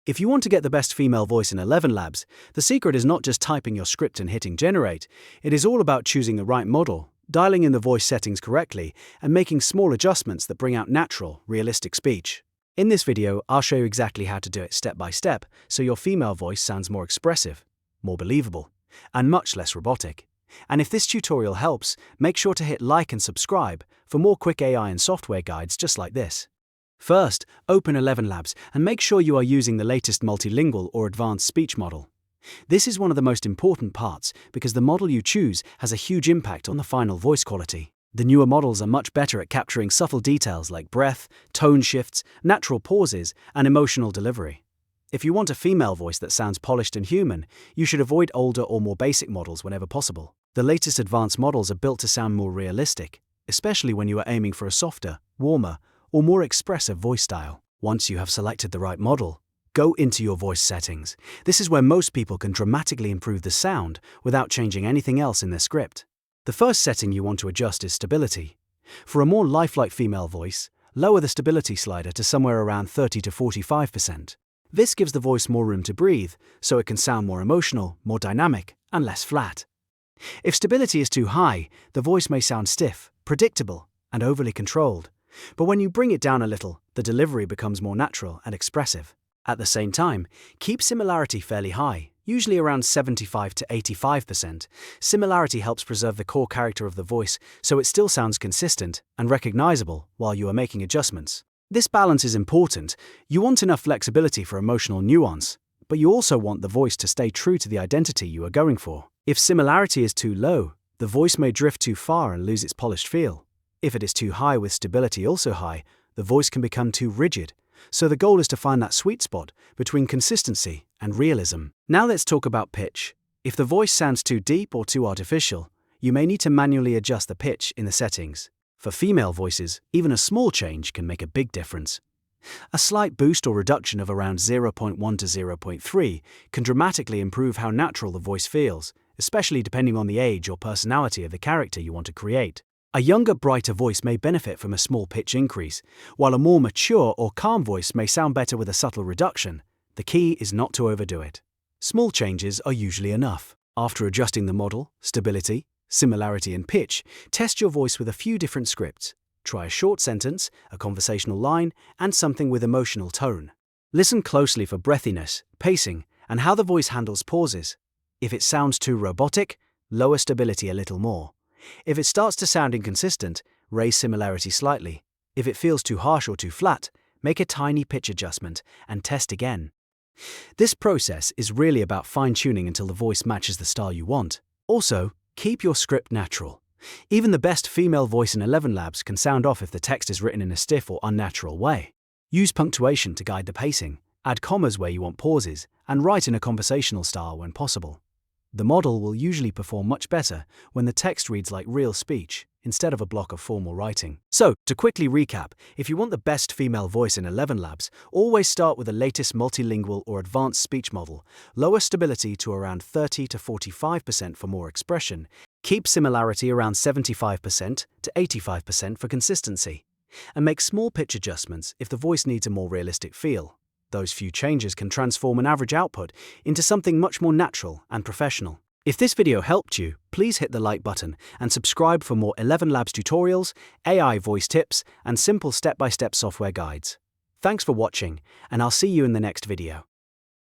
If you want to get the best female voice in ElevenLabs, the secret is not just typing your script and hitting generate. It is all about choosing the right model, dialing in the voice settings correctly, and making small adjustments that bring out natural, realistic speech. In this video, I'll show you exactly how to do it step by step so your female voice sounds more expressive, more believable, and much less robotic. And if this tutorial helps, make sure to hit like and subscribe for more quick AI and software guides just like this. First, open ElevenLabs and make sure you are using the latest multilingual or advanced speech model. This is one of the most important parts because the model you choose has a huge impact on the final voice quality. The newer models are much better at capturing subtle details like breath, tone shifts, natural pauses, and emotional delivery. If you want a female voice that sounds polished and human, you should avoid older or more basic models whenever possible. The latest advanced models are built to sound more realistic, especially when you are aiming for a softer, warmer, or more expressive voice style. Once you have selected the right model, go into your voice settings. This is where most people can dramatically improve the sound without changing anything else in their script. The first setting you want to adjust is stability. For a more lifelike female voice, lower the stability slider to somewhere around 30 to 45%. This gives the voice more room to breathe, so it can sound more emotional, more dynamic, and less flat. If stability is too high, the voice may sound stiff, predictable, and overly controlled. But when you bring it down a little, the delivery becomes more natural and expressive. At the same time, keep similarity fairly high, usually around 75 to 85%. Similarity helps preserve the core character of the voice so it still sounds consistent and recognizable while you are making adjustments. This balance is important. You want enough flexibility for emotional nuance, but you also want the voice to stay true to the identity you are going for. If similarity is too low, the voice may drift too far and lose its polished feel. If it is too high with stability also high, the voice can become too rigid. So the goal is to find that sweet spot between consistency and realism. Now let's talk about pitch. If the voice sounds too deep or too artificial, you may need to manually adjust the pitch in the settings. For female voices, even a small change can make a big difference. A slight boost or reduction of around 0.1 to 0.3 can dramatically improve how natural the voice feels, especially depending on the age or personality of the character you want to create. A younger, brighter voice may benefit from a small pitch increase, while a more mature or calm voice may sound better with a subtle reduction. The key is not to overdo it. Small changes are usually enough. After adjusting the model, stability, similarity, and pitch, test your voice with a few different scripts. Try a short sentence, a conversational line, and something with emotional tone. Listen closely for breathiness, pacing, and how the voice handles pauses. If it sounds too robotic, lower stability a little more. If it starts to sound inconsistent, raise similarity slightly. If it feels too harsh or too flat, make a tiny pitch adjustment and test again. This process is really about fine-tuning until the voice matches the style you want. Also, keep your script natural. Even the best female voice in ElevenLabs can sound off if the text is written in a stiff or unnatural way. Use punctuation to guide the pacing, add commas where you want pauses, and write in a conversational style when possible. The model will usually perform much better when the text reads like real speech instead of a block of formal writing. So, to quickly recap, if you want the best female voice in ElevenLabs, always start with the latest multilingual or advanced speech model, lower stability to around 30 to 45% for more expression, keep similarity around 75% to 85% for consistency, and make small pitch adjustments if the voice needs a more realistic feel. Those few changes can transform an average output into something much more natural and professional. If this video helped you, please hit the like button and subscribe for more ElevenLabs tutorials, AI voice tips, and simple step-by-step software guides. Thanks for watching, and I'll see you in the next video.